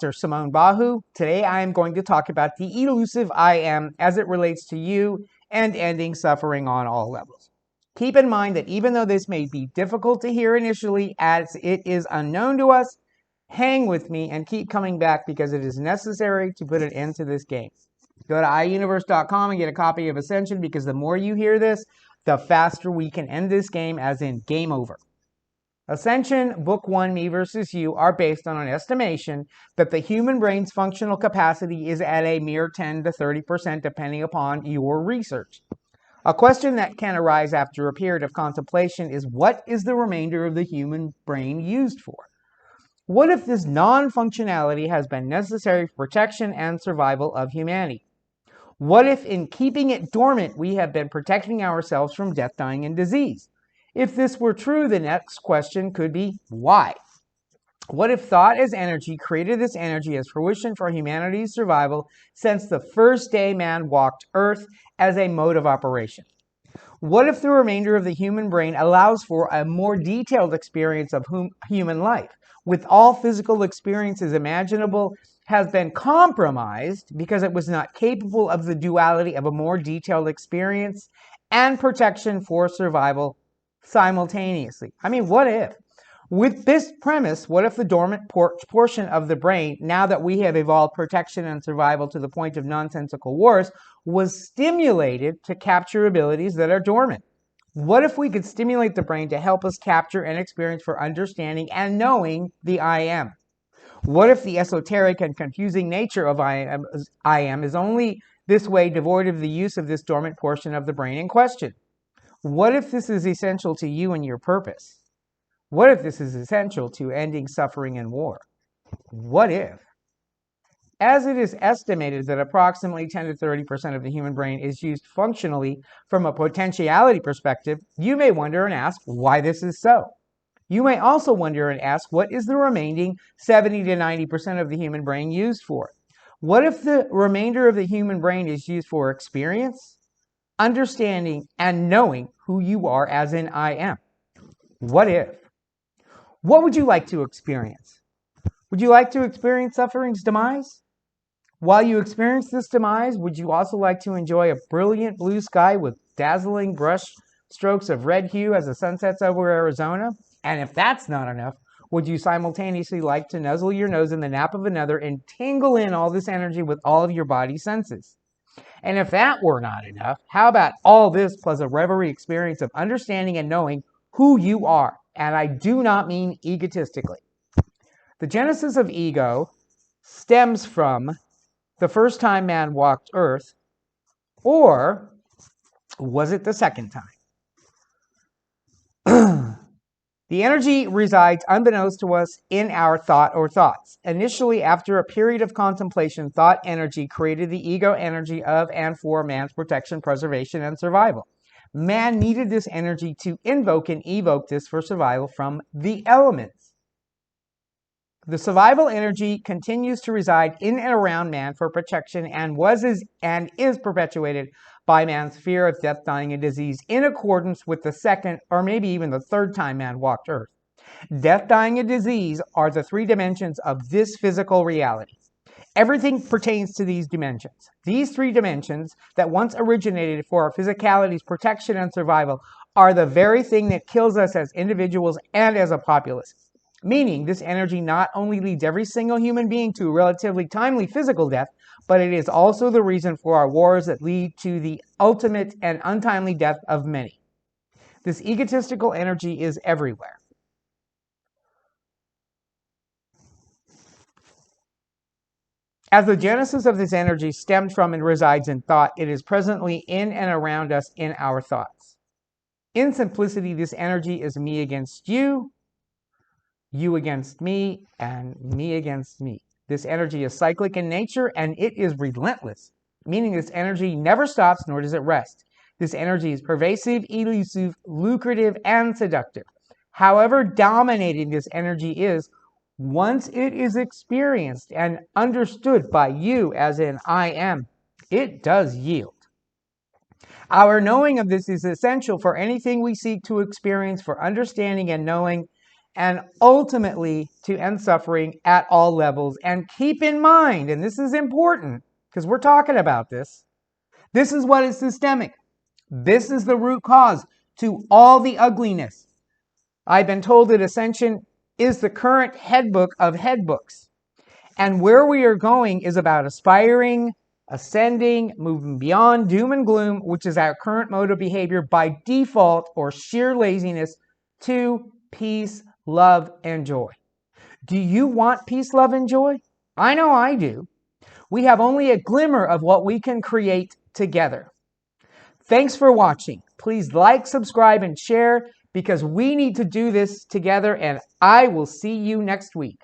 Dr. Simone Bahou. Today I am going to talk about the elusive I am as it relates to you and ending suffering on all levels. Keep in mind that even though this may be difficult to hear initially as it is unknown to us, hang with me and keep coming back because it is necessary to put an end to this game. Go to iuniverse.com and get a copy of Ascension because the more you hear this, the faster we can end this game, as in game over. Ascension, Book 1, Me versus You, are based on an estimation that the human brain's functional capacity is at a mere 10 to 30% depending upon your research. A question that can arise after a period of contemplation is, what is the remainder of the human brain used for? What if this non-functionality has been necessary for protection and survival of humanity? What if in keeping it dormant we have been protecting ourselves from death, dying, and disease? If this were true, the next question could be, why? What if thought as energy created this energy as fruition for humanity's survival since the first day man walked Earth as a mode of operation? What if the remainder of the human brain allows for a more detailed experience of human life, with all physical experiences imaginable, has been compromised because it was not capable of the duality of a more detailed experience and protection for survival simultaneously? I mean, what if? With this premise, what if the dormant portion of the brain, now that we have evolved protection and survival to the point of nonsensical wars, was stimulated to capture abilities that are dormant? What if we could stimulate the brain to help us capture and experience for understanding and knowing the I am? What if the esoteric and confusing nature of I am is only this way devoid of the use of this dormant portion of the brain in question? What if this is essential to you and your purpose? What if this is essential to ending suffering and war? What if? As it is estimated that approximately 10 to 30% of the human brain is used functionally from a potentiality perspective, you may wonder and ask why this is so. You may also wonder and ask, what is the remaining 70 to 90% of the human brain used for? What if the remainder of the human brain is used for experience, understanding, and knowing who you are, as in I am? What if? What would you like to experience? Would you like to experience suffering's demise? While you experience this demise, would you also like to enjoy a brilliant blue sky with dazzling brush strokes of red hue as the sun sets over Arizona? And if that's not enough, would you simultaneously like to nuzzle your nose in the nap of another and tingle in all this energy with all of your body senses? And if that were not enough, how about all this plus a reverie experience of understanding and knowing who you are? And I do not mean egotistically. The genesis of ego stems from the first time man walked Earth, or was it the second time? The energy resides unbeknownst to us in our thought or thoughts. Initially, after a period of contemplation, thought energy created the ego energy of and for man's protection, preservation, and survival. Man needed this energy to invoke and evoke this for survival from the elements. The survival energy continues to reside in and around man for protection and is perpetuated by man's fear of death, dying, and disease in accordance with the second or maybe even the third time man walked Earth. Death, dying, and disease are the three dimensions of this physical reality. Everything pertains to these dimensions. These three dimensions that once originated for our physicality's protection and survival are the very thing that kills us as individuals and as a populace. Meaning, this energy not only leads every single human being to a relatively timely physical death, but it is also the reason for our wars that lead to the ultimate and untimely death of many. This egotistical energy is everywhere. As the genesis of this energy stemmed from and resides in thought, it is presently in and around us in our thoughts. In simplicity, this energy is me against you, you against me, and me against me. This energy is cyclic in nature and it is relentless, meaning this energy never stops nor does it rest. This energy is pervasive, elusive, lucrative, and seductive. However dominating this energy is, once it is experienced and understood by you, as in I am, it does yield. Our knowing of this is essential for anything we seek to experience, for understanding and knowing and ultimately to end suffering at all levels. And keep in mind, and this is important because we're talking about this, this is what is systemic. This is the root cause to all the ugliness. I've been told that Ascension is the current headbook of headbooks. And where we are going is about aspiring, ascending, moving beyond doom and gloom, which is our current mode of behavior by default or sheer laziness, to peace, love, and joy. Do you want peace, love, and joy? I know I do. We have only a glimmer of what we can create together. Thanks for watching. Please like, subscribe, and share because we need to do this together, and I will see you next week.